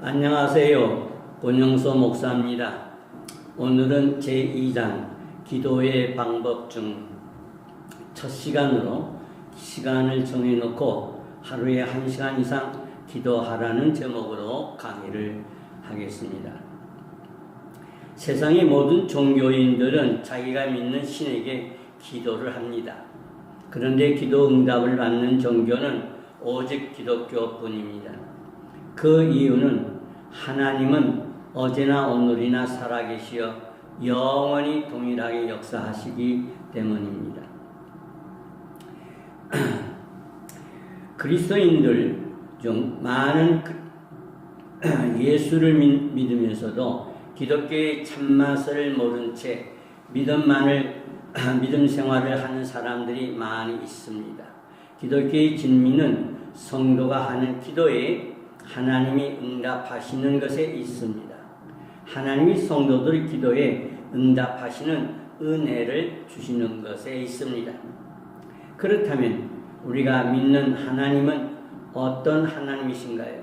안녕하세요. 권영서 목사입니다. 오늘은 제2장 기도의 방법 중 첫 시간으로 시간을 정해놓고 하루에 1시간 이상 기도하라는 제목으로 강의를 하겠습니다. 세상의 모든 종교인들은 자기가 믿는 신에게 기도를 합니다. 그런데 기도 응답을 받는 종교는 오직 기독교뿐입니다. 그 이유는 하나님은 어제나 오늘이나 살아계시어 영원히 동일하게 역사하시기 때문입니다. 그리스도인들 중 많은 예수를 믿으면서도 기독교의 참맛을 모른 채 믿음 생활을 하는 사람들이 많이 있습니다. 기독교의 진미는 성도가 하는 기도에 하나님이 응답하시는 것에 있습니다. 하나님이 성도들의 기도에 응답하시는 은혜를 주시는 것에 있습니다. 그렇다면 우리가 믿는 하나님은 어떤 하나님이신가요?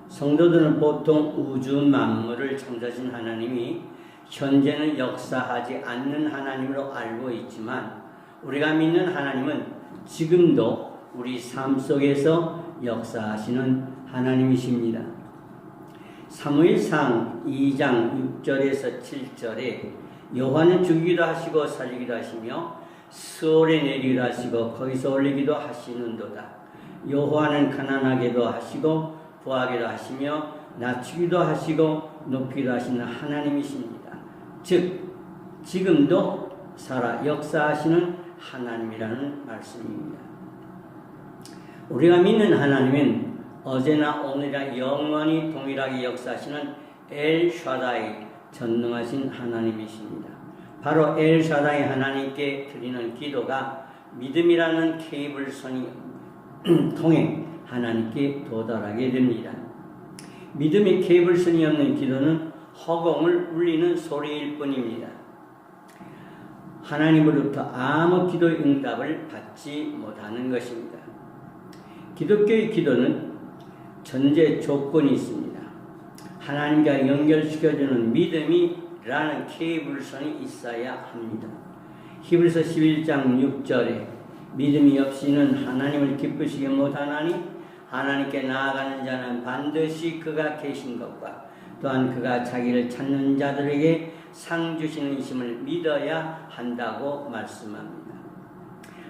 성도들은 보통 우주 만물을 창조하신 하나님이 현재는 역사하지 않는 하나님으로 알고 있지만 우리가 믿는 하나님은 지금도 우리 삶 속에서 역사하시는 하나님이십니다. 사무엘상 2장 6절에서 7절에 여호와는 죽이기도 하시고 살리기도 하시며 스올에 내리기도 하시고 거기서 올리기도 하시는도다. 여호와는 가난하게도 하시고 부하게도 하시며 낮추기도 하시고 높이기도 하시는 하나님이십니다. 즉 지금도 살아 역사하시는 하나님이라는 말씀입니다. 우리가 믿는 하나님은 어제나 오늘이나 영원히 동일하게 역사하시는 엘샤다이 전능하신 하나님이십니다. 바로 엘샤다이 하나님께 드리는 기도가 믿음이라는 케이블선이 통해 하나님께 도달하게 됩니다. 믿음의 케이블선이 없는 기도는 허공을 울리는 소리일 뿐입니다. 하나님으로부터 아무 기도의 응답을 받지 못하는 것입니다. 기독교의 기도는 전제 조건이 있습니다. 하나님과 연결시켜주는 믿음이라는 케이블선이 있어야 합니다. 히브리서 11장 6절에 믿음이 없이는 하나님을 기쁘시게 못하나니 하나님께 나아가는 자는 반드시 그가 계신 것과 또한 그가 자기를 찾는 자들에게 상 주시는 이심을 믿어야 한다고 말씀합니다.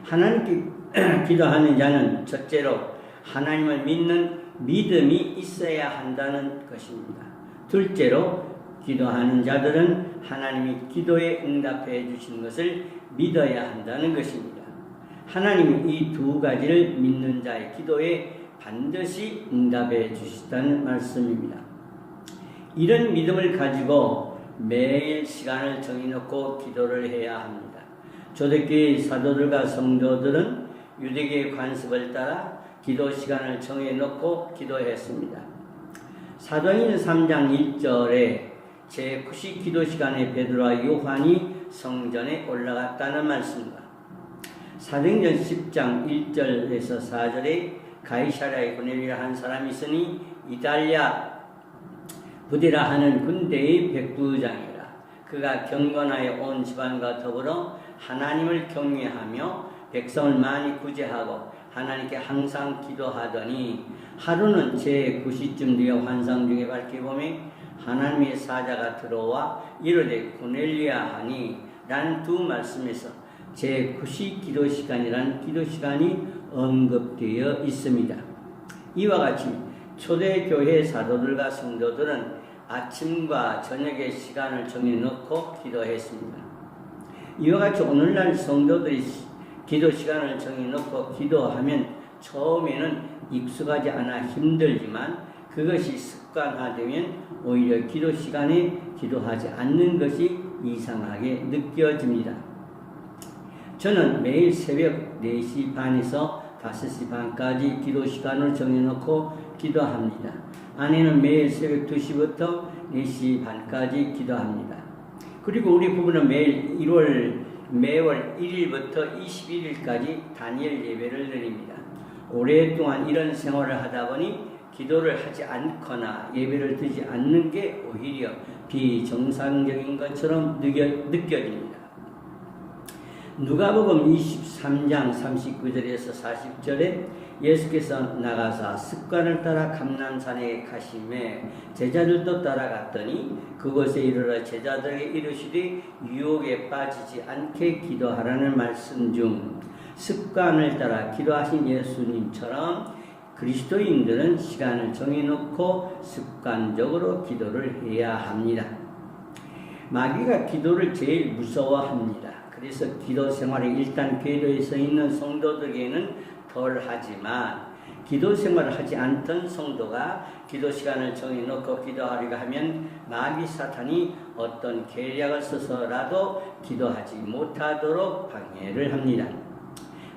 하나님께 기도하는 자는 첫째로 하나님을 믿는 믿음이 있어야 한다는 것입니다. 둘째로 기도하는 자들은 하나님이 기도에 응답해 주시는 것을 믿어야 한다는 것입니다. 하나님은 이 두 가지를 믿는 자의 기도에 반드시 응답해 주시다는 말씀입니다. 이런 믿음을 가지고 매일 시간을 정해놓고 기도를 해야 합니다. 초대교회 사도들과 성도들은 유대교의 관습을 따라 기도 시간을 정해놓고 기도했습니다. 사도행전 3장 1절에 제9시 기도 시간에 베드로와 요한이 성전에 올라갔다는 말씀과 사도행전 10장 1절에서 4절에 가이사랴에 고넬료라 한 사람이 있으니 이달랴 부디라 하는 군대의 백부장이라. 그가 경건하여 온 집안과 더불어 하나님을 경외하며 백성을 많이 구제하고 하나님께 항상 기도하더니 하루는 제9시쯤 되어 환상 중에 밝게 보매 하나님의 사자가 들어와 이르되 고넬료야 하니 라는 두 말씀에서 제9시 기도 시간이라는 기도 시간이 언급되어 있습니다. 이와 같이 초대교회 사도들과 성도들은 아침과 저녁의 시간을 정해놓고 기도했습니다. 이와 같이 오늘날 성도들이 기도 시간을 정해놓고 기도하면 처음에는 익숙하지 않아 힘들지만 그것이 습관화되면 오히려 기도 시간에 기도하지 않는 것이 이상하게 느껴집니다. 저는 매일 새벽 4시 반에서 5시 반까지 기도 시간을 정해놓고 기도합니다. 아내는 매일 새벽 2시부터 4시 반까지 기도합니다. 그리고 우리 부부는 매월 1일부터 21일까지 단일 예배를 드립니다. 오랫동안 이런 생활을 하다 보니 기도를 하지 않거나 예배를 드리지 않는 게 오히려 비정상적인 것처럼 느껴집니다. 누가복음 23장 39절에서 40절에 예수께서 나가사 습관을 따라 감람산에 가시매 제자들도 따라갔더니 그곳에 이르러 제자들에게 이르시되 유혹에 빠지지 않게 기도하라는 말씀 중 습관을 따라 기도하신 예수님처럼 그리스도인들은 시간을 정해놓고 습관적으로 기도를 해야 합니다. 마귀가 기도를 제일 무서워합니다. 그래서 기도 생활에 일단 궤도에 서 있는 성도들에게는 덜 하지만 기도 생활을 하지 않던 성도가 기도 시간을 정해놓고 기도하려고 하면 마귀 사탄이 어떤 계략을 써서라도 기도하지 못하도록 방해를 합니다.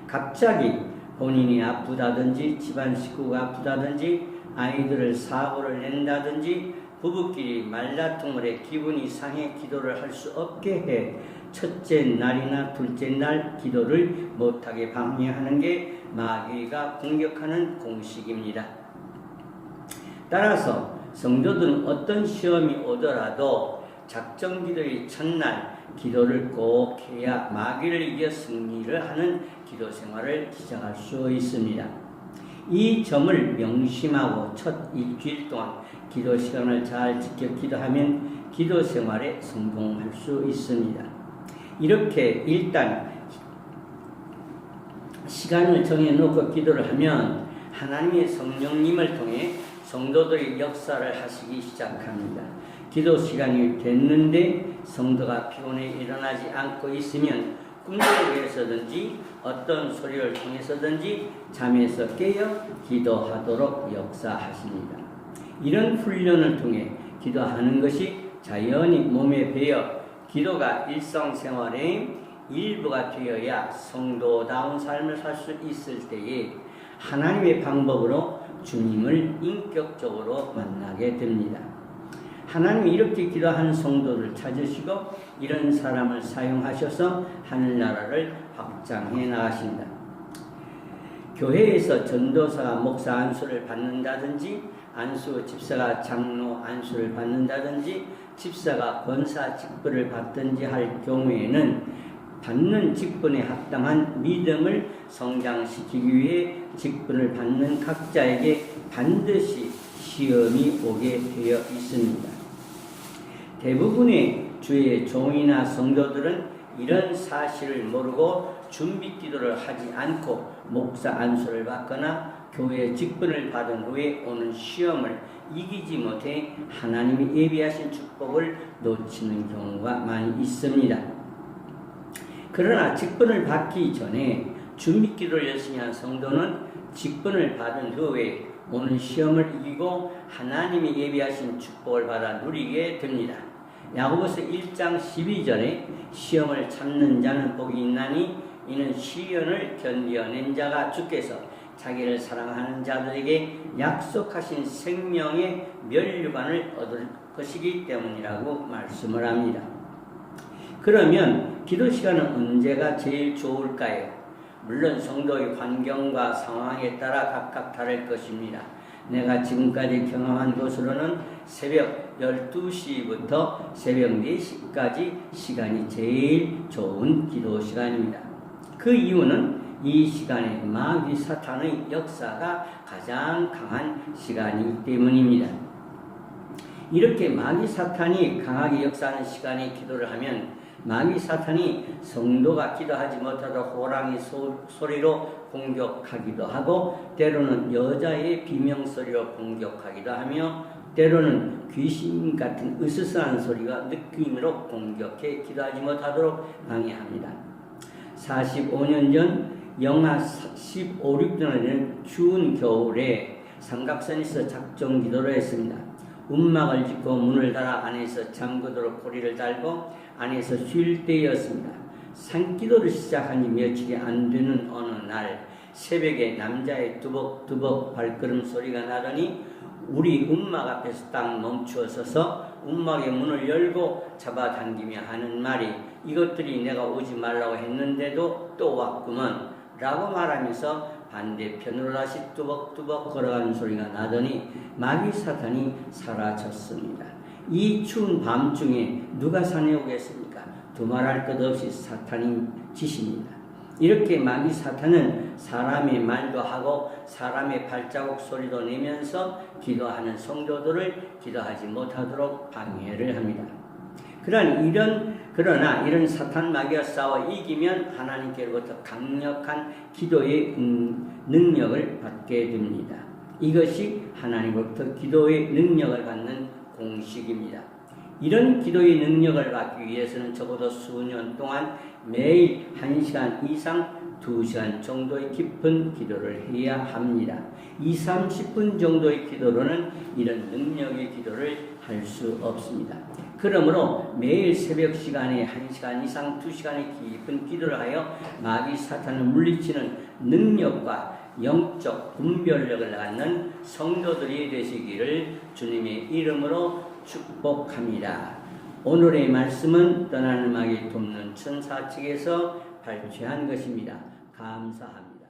갑자기 본인이 아프다든지 집안 식구가 아프다든지 아이들을 사고를 낸다든지 부부끼리 말다툼을 해 기분이 상해 기도를 할 수 없게 해 첫째 날이나 둘째 날 기도를 못하게 방해하는 게 마귀가 공격하는 공식입니다. 따라서 성도들은 어떤 시험이 오더라도 작정기도의 첫날 기도를 꼭 해야 마귀를 이겨 승리를 하는 기도 생활을 시작할 수 있습니다. 이 점을 명심하고 첫 일주일 동안 기도 시간을 잘 지켜 기도하면 기도 생활에 성공할 수 있습니다. 이렇게 일단 시간을 정해놓고 기도를 하면 하나님의 성령님을 통해 성도들이 역사를 하시기 시작합니다. 기도 시간이 됐는데 성도가 피곤해 일어나지 않고 있으면 꿈속에서든지 어떤 소리를 통해서든지 잠에서 깨어 기도하도록 역사하십니다. 이런 훈련을 통해 기도하는 것이 자연히 몸에 배어 기도가 일상생활의 일부가 되어야 성도다운 삶을 살 수 있을 때에 하나님의 방법으로 주님을 인격적으로 만나게 됩니다. 하나님이 이렇게 기도하는 성도를 찾으시고 이런 사람을 사용하셔서 하늘나라를 확장해 나가신다. 교회에서 전도사가 목사 안수를 받는다든지 안수 집사가 장로 안수를 받는다든지 집사가 권사 직분을 받든지 할 경우에는 받는 직분에 합당한 믿음을 성장시키기 위해 직분을 받는 각자에게 반드시 시험이 오게 되어 있습니다. 대부분의 주의 종이나 성도들은 이런 사실을 모르고 준비 기도를 하지 않고 목사 안수를 받거나 교회 직분을 받은 후에 오는 시험을 이기지 못해 하나님이 예비하신 축복을 놓치는 경우가 많이 있습니다. 그러나 직분을 받기 전에 준비 기도를 열심히 한 성도는 직분을 받은 후에 오는 시험을 이기고 하나님이 예비하신 축복을 받아 누리게 됩니다. 야고보서 1장 12절에 시험을 참는 자는 복이 있나니 이는 시련을 견디어낸 자가 주께서 자기를 사랑하는 자들에게 약속하신 생명의 면류관을 얻을 것이기 때문이라고 말씀을 합니다. 그러면 기도 시간은 언제가 제일 좋을까요? 물론 성도의 환경과 상황에 따라 각각 다를 것입니다. 내가 지금까지 경험한 것으로는 새벽 12시부터 새벽 4시까지 시간이 제일 좋은 기도 시간입니다. 그 이유는 이 시간에 마귀 사탄의 역사가 가장 강한 시간이기 때문입니다. 이렇게 마귀 사탄이 강하게 역사하는 시간에 기도를 하면 마귀 사탄이 성도가 기도하지 못하도록 호랑이 소리로 공격하기도 하고 때로는 여자의 비명소리로 공격하기도 하며 때로는 귀신 같은 으스스한 소리가 느낌으로 공격해 기도하지 못하도록 방해합니다. 45년 전 영하 15, 16도는 추운 겨울에 삼각선에서 작정 기도를 했습니다. 움막을 짓고 문을 닫아 안에서 잠그도록 고리를 달고 안에서 쉴 때였습니다. 산기도를 시작한 지 며칠이 안 되는 어느 날 새벽에 남자의 두벅두벅 발걸음 소리가 나더니 우리 움막 앞에서 딱 멈추어 서서 움막의 문을 열고 잡아당기며 하는 말이 이것들이 내가 오지 말라고 했는데도 또 왔구먼 라고 말하면서 반대편으로 다시 뚜벅뚜벅 걸어가는 소리가 나더니 마귀 사탄이 사라졌습니다. 이 추운 밤중에 누가 산에 오겠습니까? 두말할 것 없이 사탄이 짓입니다. 이렇게 마귀 사탄은 사람의 말도 하고 사람의 발자국 소리도 내면서 기도하는 성도들을 기도하지 못하도록 방해를 합니다. 그러나 이런 사탄 마귀와 싸워 이기면 하나님께로부터 강력한 기도의 능력을 받게 됩니다. 이것이 하나님으로부터 기도의 능력을 받는 공식입니다. 이런 기도의 능력을 받기 위해서는 적어도 수년 동안 매일 1시간 이상 2시간 정도의 깊은 기도를 해야 합니다. 20-30분 정도의 기도로는 이런 능력의 기도를 할 수 없습니다. 그러므로 매일 새벽 시간에 1시간 이상 2시간의 깊은 기도를 하여 마귀 사탄을 물리치는 능력과 영적 분별력을 갖는 성도들이 되시기를 주님의 이름으로 축복합니다. 오늘의 말씀은 떠나는 마귀 돕는 천사 측에서 발췌한 것입니다. 감사합니다.